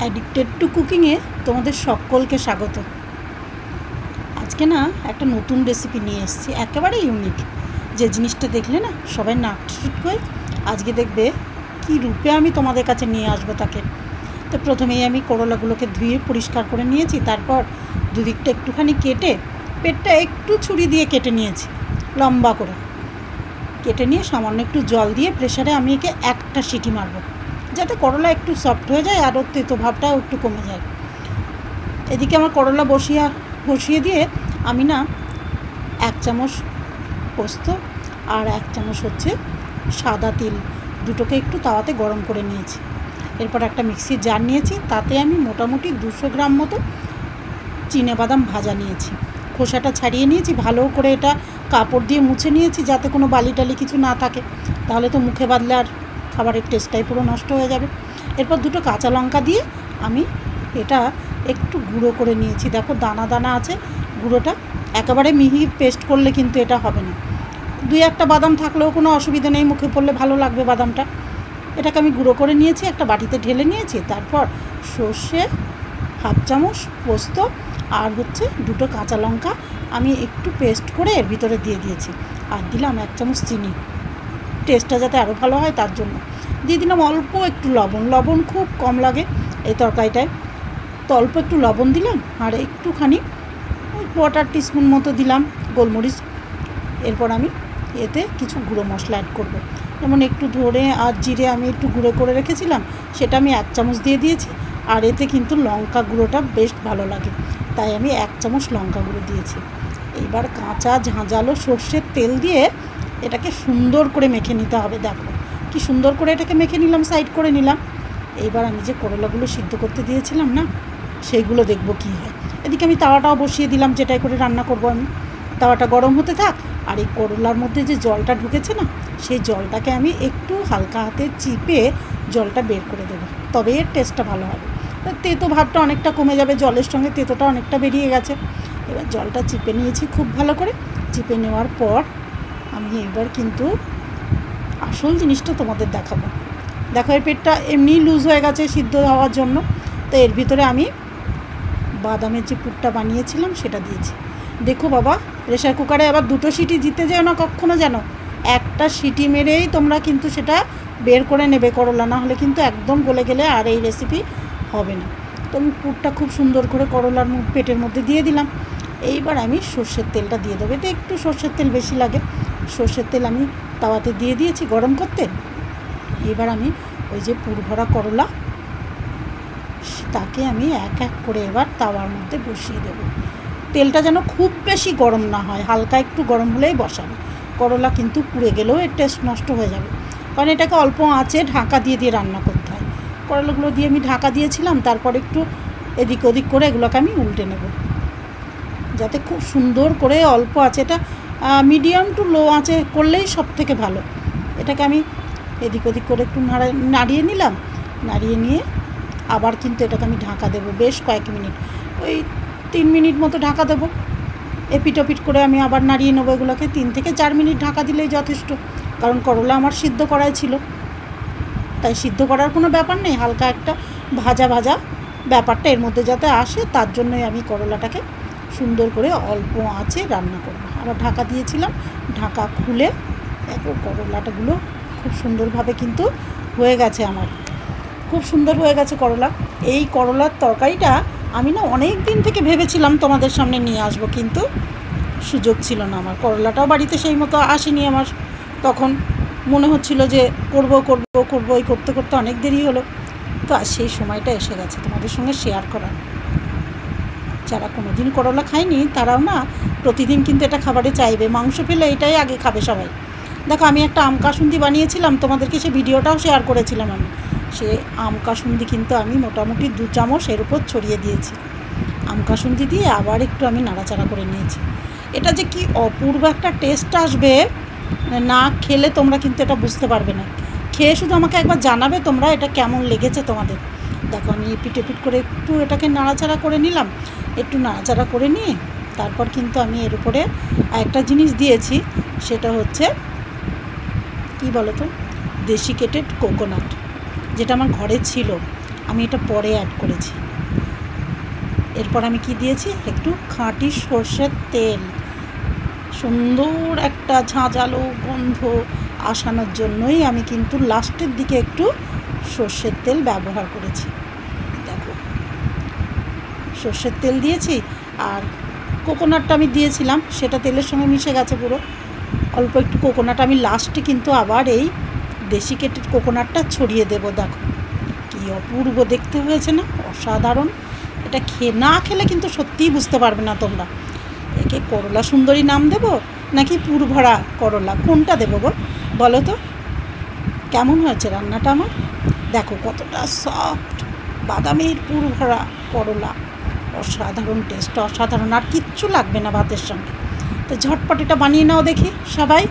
Addicted to কুকিংয়ে তোমাদের সকলকে স্বাগত। আজকে না একটা নতুন রেসিপি নিয়ে এসেছি, একেবারে ইউনিক। যে জিনিসটা দেখলে না সবাই নাক ছিটকোয়, আজকে দেখবে কি রূপে আমি তোমাদের কাছে নিয়ে আসবো তাকে। তো প্রথমেই আমি করলাগুলোকে ধুয়ে পরিষ্কার করে নিয়েছি, তারপর দুদিকটা একটুখানি কেটে পেটটা একটু ছুরি দিয়ে কেটে নিয়েছি, লম্বা করে কেটে নিয়ে সামান্য একটু জল দিয়ে প্রেসারে আমি একে একটা সিটি মারবো, যাতে করলা একটু সফট হয়ে যায় আর ওর তেতো ভাবটাও একটু কমে যায়। এদিকে আমার করলা বসিয়ে দিয়ে আমি না 1 চামচ পোস্ত আর 1 চামচ হচ্ছে সাদা তিল, দুটোকে একটু তাওয়াতে গরম করে নিয়েছি। এরপর একটা মিক্সির জার নিয়েছি, তাতে আমি মোটামুটি 200 গ্রাম মতো চিনেবাদাম ভাজা নিয়েছি। খোসাটা ছাড়িয়ে নিয়েছি, ভালো করে এটা কাপড় দিয়ে মুছে নিয়েছি যাতে কোনো বালি টালি কিছু না থাকে, তাহলে তো মুখে বাঁধলে আর খাবারের টেস্টটাই পুরো নষ্ট হয়ে যাবে। এরপর 2টো কাঁচা লঙ্কা দিয়ে আমি এটা একটু গুঁড়ো করে নিয়েছি। দেখো দানা দানা আছে, গুঁড়োটা একেবারে মিহি পেস্ট করলে কিন্তু এটা হবে না। 2-1টা বাদাম থাকলেও কোনো অসুবিধা নেই, মুখে পড়লে ভালো লাগবে বাদামটা। এটাকে আমি গুঁড়ো করে নিয়েছি, একটা বাটিতে ঢেলে নিয়েছি। তারপর সর্ষে 1/2 চামচ, পোস্ত আর হচ্ছে 2টো কাঁচা লঙ্কা আমি একটু পেস্ট করে এর ভিতরে দিয়ে দিয়েছি। আর দিলাম 1 চামচ চিনি, টেস্টটা যাতে আরও ভালো হয় তার জন্য। দিয়ে দিলাম অল্প একটু লবণ খুব কম লাগে এই তরকারিটায়, তো অল্প একটু লবণ দিলাম। আর একটুখানি 1/4 টিস্পুন মতো দিলাম গোলমরিচ। এরপর আমি এতে কিছু গুঁড়ো মশলা অ্যাড করব, যেমন একটু ধরে আর জিরে আমি একটু গুঁড়ো করে রেখেছিলাম, সেটা আমি 1 চামচ দিয়ে দিয়েছি। আর এতে কিন্তু লঙ্কা গুঁড়োটা বেশ ভালো লাগে, তাই আমি 1 চামচ লঙ্কা গুঁড়ো দিয়েছি। এইবার কাঁচা ঝাঁঝালো সর্ষের তেল দিয়ে এটাকে সুন্দর করে মেখে নিতে হবে। দেখো কি সুন্দর করে এটাকে মেখে নিলাম, সাইড করে নিলাম। এইবার আমি যে করলাগুলো সিদ্ধ করতে দিয়েছিলাম না, সেইগুলো দেখব কি হয়। এদিকে আমি তাওয়াটাও বসিয়ে দিলাম, যেটাই করে রান্না করব আমি। তাওয়াটা গরম হতে থাক, আর এই করলার মধ্যে যে জলটা ঢুকেছে না, সেই জলটাকে আমি একটু হালকা হাতে চিপে জলটা বের করে দেবো, তবে এর টেস্টটা ভালো হবে। তেতো ভাবটা অনেকটা কমে যাবে, জলের সঙ্গে তেতোটা অনেকটা বেরিয়ে গেছে। এবার জলটা চিপে নিয়েছি খুব ভালো করে। চিপে নেওয়ার পর আমি এবার কিন্তু আসল জিনিসটা তোমাদের দেখাবো। দেখো এর পেটটা এমনি লুজ হয়ে গেছে সিদ্ধ হওয়ার জন্য, তো এর ভিতরে আমি বাদামের যে পুরটা বানিয়েছিলাম সেটা দিয়েছি। দেখো বাবা, প্রেশার কুকারে আবার 2টো সিটি দিতে যেও না কখনো, যেন একটা সিটি মেরেই তোমরা কিন্তু সেটা বের করে নেবে করলা, না হলে কিন্তু একদম গলে গেলে আর এই রেসিপি হবে না। তো আমি পুরটা খুব সুন্দর করে করলার পেটের মধ্যে দিয়ে দিলাম। এইবার আমি সর্ষের তেলটা দিয়ে দেবো, এটা একটু সর্ষের তেল বেশি লাগে। সর্ষের তেল আমি তাওয়াতে দিয়ে দিয়েছি গরম করতে। এবার আমি ওই যে পুর ভরা করলা, তাকে আমি এক এক করে এবার তাওয়ার মধ্যে বসিয়ে দেবো। তেলটা যেন খুব বেশি গরম না হয়, হালকা একটু গরম হলেই বসাবে। করলা কিন্তু পুড়ে গেলেও এর টেস্ট নষ্ট হয়ে যাবে, কারণ এটাকে অল্প আঁচে ঢাকা দিয়ে দিয়ে রান্না করতে হয়। করলাগুলো দিয়ে আমি ঢাকা দিয়েছিলাম, তারপর একটু এদিক ওদিক করে এগুলোকে আমি উল্টে নেব, যাতে খুব সুন্দর করে অল্প আঁচে, এটা মিডিয়াম টু লো আঁচে করলেই সব থেকে ভালো। এটাকে আমি এদিক ওদিক করে একটু নাড়িয়ে নিলাম, নাড়িয়ে নিয়ে আবার কিন্তু এটাকে আমি ঢাকা দেবো বেশ কয়েক মিনিট, ওই 3 মিনিট মতো ঢাকা দেবো। এপিট ওপিট করে আমি আবার নাড়িয়ে নেবো এগুলোকে। 3 থেকে 4 মিনিট ঢাকা দিলেই যথেষ্ট, কারণ করলা আমার সিদ্ধ করাই ছিল, তাই সিদ্ধ করার কোনো ব্যাপার নেই, হালকা একটা ভাজা ভাজা ব্যাপারটা এর মধ্যে যাতে আসে তার জন্যই আমি করলাটাকে সুন্দর করে অল্প আঁচে রান্না করবো। আবার ঢাকা দিয়েছিলাম, ঢাকা খুলে দেখো করলাটাগুলো খুব সুন্দরভাবে কিন্তু হয়ে গেছে, আমার খুব সুন্দর হয়ে গেছে করলা। এই করলার তরকারিটা আমি না অনেক দিন থেকে ভেবেছিলাম তোমাদের সামনে নিয়ে আসবো, কিন্তু সুযোগ ছিল না আমার। করলাটাও বাড়িতে সেই মতো আসেনি আমার, তখন মনে হচ্ছিল যে করব এই করতে করতে অনেক দেরি হলো। তো আর সেই সময়টা এসে গেছে তোমাদের সঙ্গে শেয়ার করার। যারা কোনো দিন করলা খায়নি তারাও না প্রতিদিন কিন্তু এটা খাবারে চাইবে, মাংস পেলে এটাই আগে খাবে সবাই। দেখো আমি একটা আম কাসুন্দি বানিয়েছিলাম, তোমাদেরকে সে ভিডিওটাও শেয়ার করেছিলাম আমি। সে আম কাসুন্দি কিন্তু আমি মোটামুটি 2 চামচ এর উপর ছড়িয়ে দিয়েছি। আম কাসুন্দি দিয়ে আবার একটু আমি নাড়াচাড়া করে নিয়েছি। এটা যে কি অপূর্ব একটা টেস্ট আসবে, না খেলে তোমরা কিন্তু এটা বুঝতে পারবে না। খেয়ে শুধু আমাকে একবার জানাবে তোমরা এটা কেমন লেগেছে তোমাদের। দেখো আমি এপিট এপিট করে একটু এটাকে নাড়াচাড়া করে নিলাম। একটু নাড়াচাড়া করে নিয়ে তারপর কিন্তু আমি এর উপরে একটা জিনিস দিয়েছি, সেটা হচ্ছে কি বলো তো, দেশিকেটেড কোকোনাট, যেটা আমার ঘরে ছিল। আমি এটা পরে অ্যাড করেছি। এরপর আমি কি দিয়েছি, একটু খাঁটি সর্ষের তেল, সুন্দর একটা ঝাঁঝালো গন্ধ আসানোর জন্যই আমি কিন্তু লাস্টের দিকে একটু সর্ষের তেল ব্যবহার করেছি। দেখো সর্ষের তেল দিয়েছি, আর কোকোনাটটা আমি দিয়েছিলাম, সেটা তেলের সঙ্গে মিশে গেছে পুরো। অল্প একটু কোকোনাট আমি লাস্টে কিন্তু আবার এই দেশি কেটের কোকোনাটটা ছড়িয়ে দেবো। দেখো কী অপূর্ব দেখতে হয়েছে না, অসাধারণ। এটা না খেলে কিন্তু সত্যিই বুঝতে পারবে না তোমরা। একে করলা সুন্দরী নাম দেবো নাকি পুরভরা করলা, কোনটা দেবো বলো তো? কেমন হয়েছে রান্নাটা আমার? দেখো কতটা সফট, বাদামের পুরভরা করলা, অসাধারণ টেস্ট, অসাধারণ। আর কিচ্ছু লাগবে না ভাতের সঙ্গে। তো ঝটপট এটা বানিয়ে নাও দেখি সবাই।